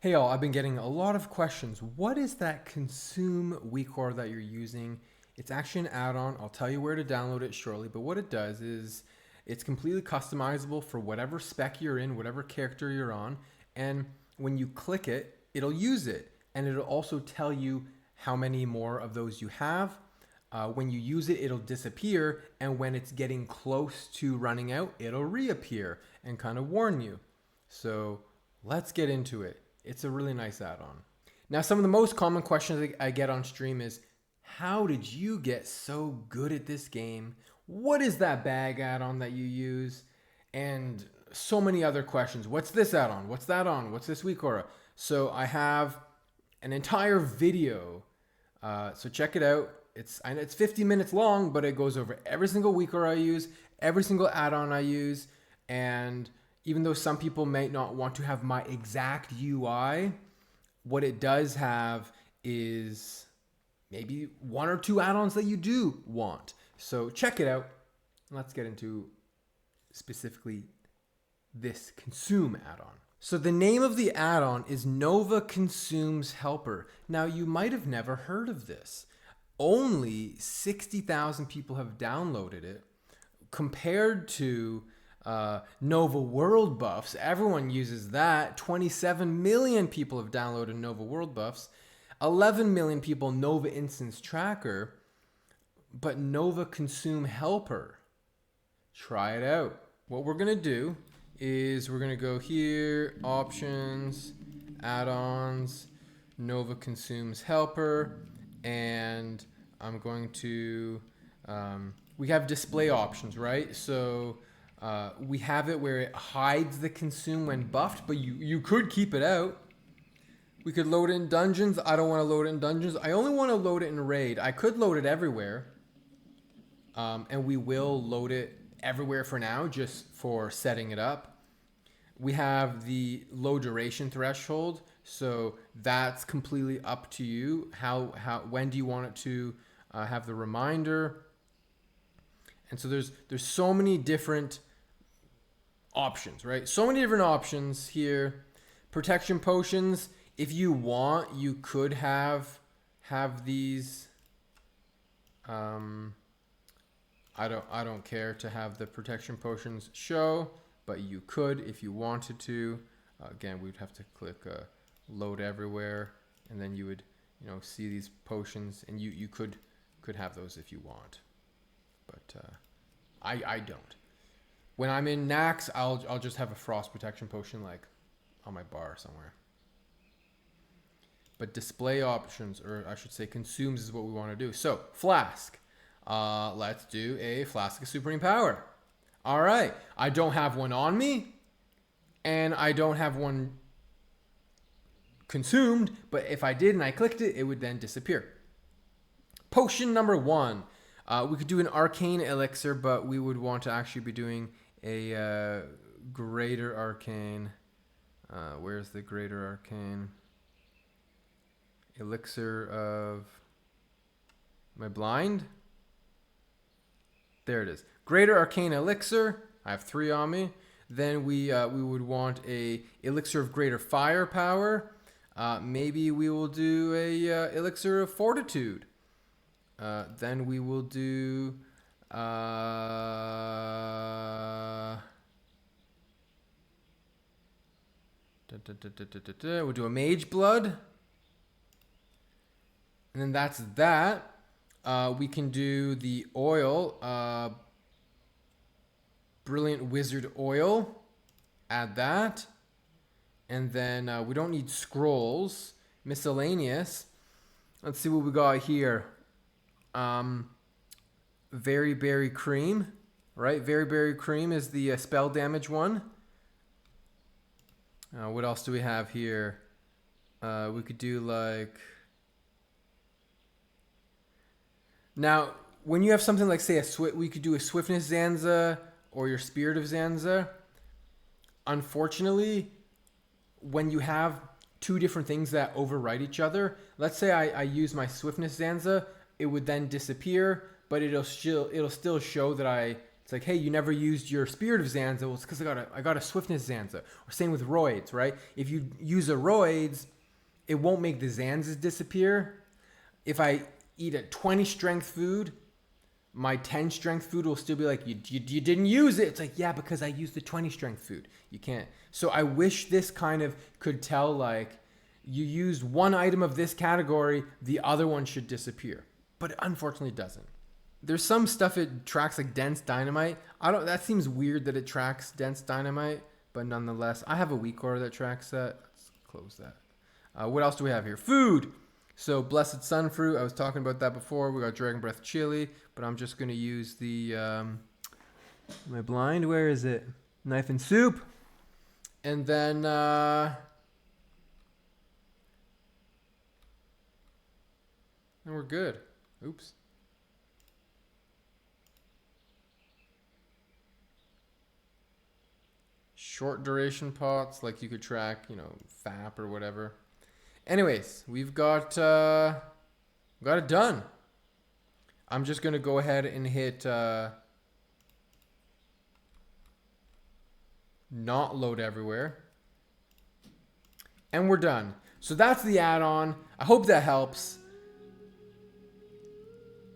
Hey y'all, I've been getting a lot of questions. What is that consume WeCore that you're using? It's actually an add-on. I'll tell you where to download it shortly, but what it does is it's completely customizable for whatever spec you're in, whatever character you're on, and when you click it, it'll use it, and it'll also tell you how many more of those you have. When you use it, it'll disappear, and when it's getting close to running out, it'll reappear and kind of warn you. So let's get into it. It's a really nice add-on. Now, some of the most common questions I get on stream is, how did you get so good at this game? What is that bag add-on that you use? And so many other questions. What's this add-on? What's that on? What's this week aura? So I have an entire video. So check it out. It's 50 minutes long, but it goes over every single week aura I use, every single add-on I use, and even though some people might not want to have my exact UI, what it does have is maybe one or two add-ons that you do want. So check it out. Let's get into specifically this consume add-on. So the name of the add-on is Nova Consumes Helper. Now you might have never heard of this. Only 60,000 people have downloaded it compared to Nova World Buffs. Everyone uses that. 27 million people have downloaded Nova World Buffs. 11 million people Nova Instance Tracker. But Nova Consume Helper. Try it out. What we're going to do is we're going to go here, options, add-ons, Nova Consumes Helper, and I'm going to, we have display options, right? So we have it where it hides the consume when buffed, but you could keep it out. We could load it in dungeons. I don't want to load it in dungeons. I only want to load it in raid. I could load it everywhere. And we will load it everywhere for now, just for setting it up. We have the low duration threshold. So that's completely up to you. When do you want it to have the reminder? And so there's so many different options, right? So many different options here. Protection potions, if you want, you could have these. I don't care to have the protection potions show, but you could if you wanted to. Again, we'd have to click load everywhere, and then you would see these potions, and you could have those if you want, but I don't. When I'm in Nax, I'll just have a frost protection potion like on my bar somewhere. But display options, or I should say consumes, is what we want to do. So flask, let's do a flask of supreme power. All right, I don't have one on me, and I don't have one consumed, but if I did and I clicked it, it would then disappear. Potion number 1. We could do an arcane elixir, but we would want to actually be doing a greater arcane. Where's the greater arcane? Elixir of... Am I blind? There it is. Greater arcane elixir. I have 3 on me. Then we would want a elixir of greater firepower. Maybe we will do a elixir of fortitude. Then we will do we'll do a mage blood, and then that's that. We can do the oil, brilliant wizard oil. Add that, and then we don't need scrolls. Miscellaneous. Let's see what we got here. Very berry cream, right? Very berry cream is the spell damage one. What else do we have here? We could do like... Now, when you have something like, say, we could do a swiftness Zanza or your spirit of Zanza. Unfortunately, when you have two different things that overwrite each other, let's say I use my swiftness Zanza, it would then disappear, but it'll still show that it's It's like, hey, you never used your Spirit of Zanza. Well, it's because I got a Swiftness Zanza. Or same with Roids, right? If you use a Roids, it won't make the Zanzas disappear. If I eat a 20 strength food, my 10 strength food will still be like, you didn't use it. It's like, yeah, because I used the 20 strength food. You can't. So I wish this kind of could tell, like, you used one item of this category, the other one should disappear. But it unfortunately doesn't. There's some stuff it tracks, like dense dynamite. That seems weird that it tracks dense dynamite, but nonetheless, I have a weak order that tracks that. Let's close that. What else do we have here? Food. So Blessed Sunfruit, I was talking about that before. We got Dragon Breath Chili, but I'm just going to use the, am I blind? Where is it? Knife and Soup. And then, and we're good. Oops. Short duration pots, like you could track, FAP or whatever. Anyways, we've got it done. I'm just gonna go ahead and hit not load everywhere, and we're done. So that's the add-on. I hope that helps.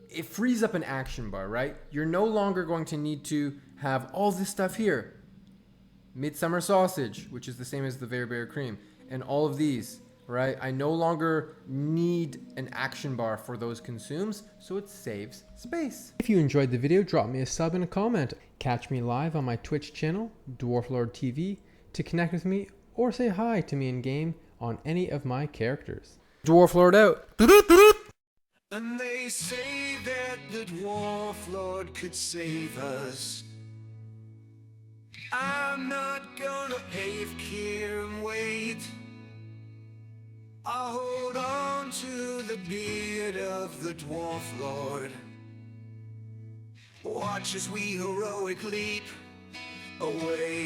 It frees up an action bar, right? You're no longer going to need to have all this stuff here. Midsummer Sausage, which is the same as the Very Berry Cream, and all of these, right? I no longer need an action bar for those consumes, so it saves space. If you enjoyed the video, drop me a sub and a comment. Catch me live on my Twitch channel, Dwarf Lord TV, to connect with me or say hi to me in game on any of my characters. Dwarf Lord out. And they say that the Dwarf Lord could save us. I'm not gonna cave here and wait. I'll hold on to the beard of the Dwarf Lord. Watch as we heroic leap away.